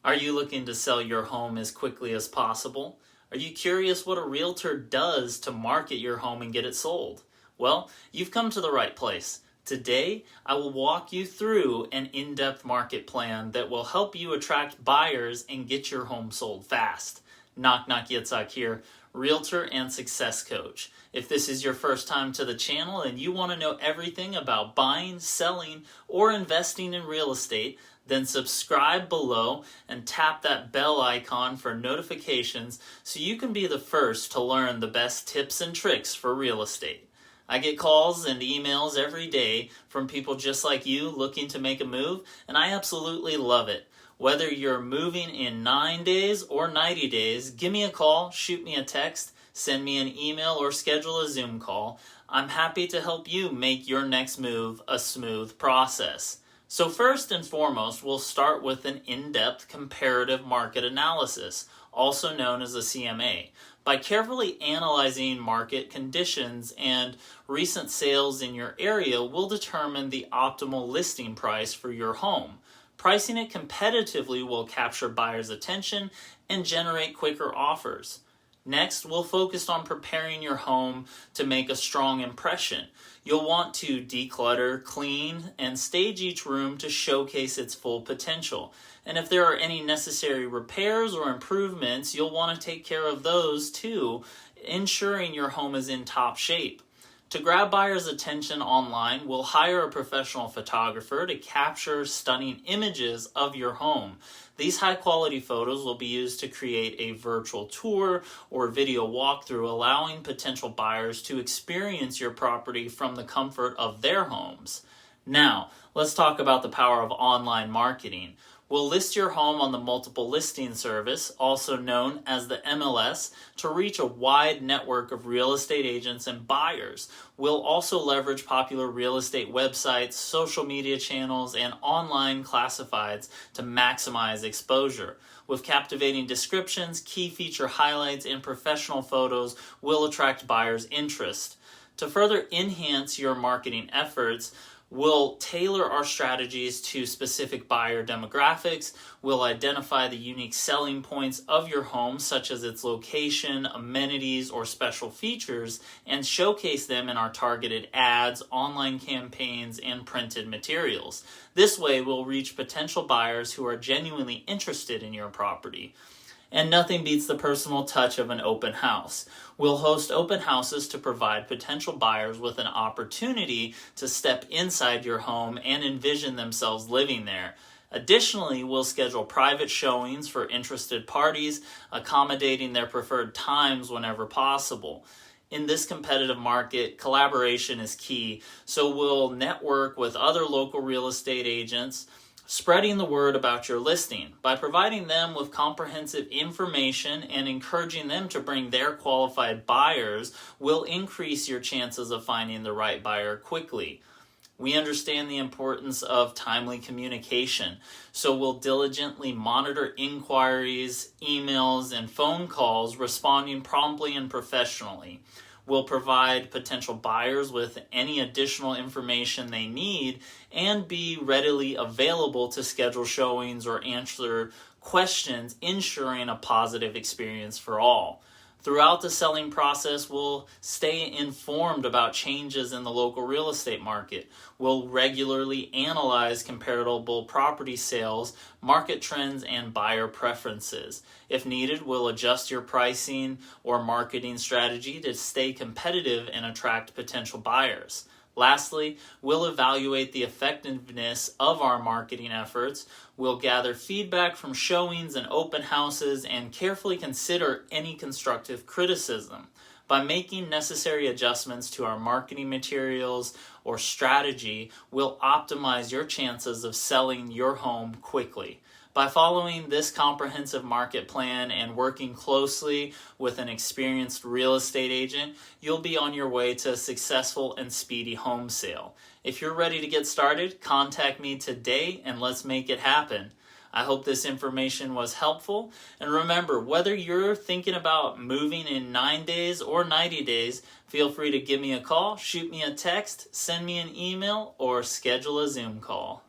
Are you looking to sell your home as quickly as possible? Are you curious what a realtor does to market your home and get it sold? Well, you've come to the right place. Today, I will walk you through an in-depth market plan that will help you attract buyers and get your home sold fast. Knock knock, Yitzchak here, Realtor and Success Coach. If this is your first time to the channel and you want to know everything about buying, selling, or investing in real estate, then subscribe below and tap that bell icon for notifications so you can be the first to learn the best tips and tricks for real estate. I get calls and emails every day from people just like you looking to make a move, and I absolutely love it. Whether you're moving in 9 days or 90 days, give me a call, shoot me a text, send me an email, or schedule a Zoom call. I'm happy to help you make your next move a smooth process. So first and foremost, we'll start with an in-depth comparative market analysis, also known as a CMA. By carefully analyzing market conditions and recent sales in your area, we'll determine the optimal listing price for your home. Pricing it competitively will capture buyers' attention and generate quicker offers. Next, we'll focus on preparing your home to make a strong impression. You'll want to declutter, clean, and stage each room to showcase its full potential. And if there are any necessary repairs or improvements, you'll want to take care of those too, ensuring your home is in top shape. To grab buyers' attention online, we'll hire a professional photographer to capture stunning images of your home. These high-quality photos will be used to create a virtual tour or video walkthrough, allowing potential buyers to experience your property from the comfort of their homes. Now, let's talk about the power of online marketing. We'll list your home on the multiple listing service, also known as the MLS, to reach a wide network of real estate agents and buyers. We'll also leverage popular real estate websites, social media channels, and online classifieds to maximize exposure. With captivating descriptions, key feature highlights, and professional photos, we'll attract buyers' interest. To further enhance your marketing efforts, we'll tailor our strategies to specific buyer demographics. We'll identify the unique selling points of your home, such as its location, amenities, or special features, and showcase them in our targeted ads, online campaigns, and printed materials. This way, we'll reach potential buyers who are genuinely interested in your property. And nothing beats the personal touch of an open house. We'll host open houses to provide potential buyers with an opportunity to step inside your home and envision themselves living there. Additionally, we'll schedule private showings for interested parties, accommodating their preferred times whenever possible. In this competitive market, collaboration is key, so we'll network with other local real estate agents, spreading the word about your listing. By providing them with comprehensive information and encouraging them to bring their qualified buyers will increase your chances of finding the right buyer quickly. We understand the importance of timely communication, so we'll diligently monitor inquiries, emails, and phone calls, responding promptly and professionally. We'll provide potential buyers with any additional information they need and be readily available to schedule showings or answer questions, ensuring a positive experience for all. Throughout the selling process, we'll stay informed about changes in the local real estate market. We'll regularly analyze comparable property sales, market trends, and buyer preferences. If needed, we'll adjust your pricing or marketing strategy to stay competitive and attract potential buyers. Lastly, we'll evaluate the effectiveness of our marketing efforts. We'll gather feedback from showings and open houses and carefully consider any constructive criticism. By making necessary adjustments to our marketing materials or strategy, we'll optimize your chances of selling your home quickly. By following this comprehensive market plan and working closely with an experienced real estate agent, you'll be on your way to a successful and speedy home sale. If you're ready to get started, contact me today and let's make it happen. I hope this information was helpful. And remember, whether you're thinking about moving in 9 days or 90 days, feel free to give me a call, shoot me a text, send me an email, or schedule a Zoom call.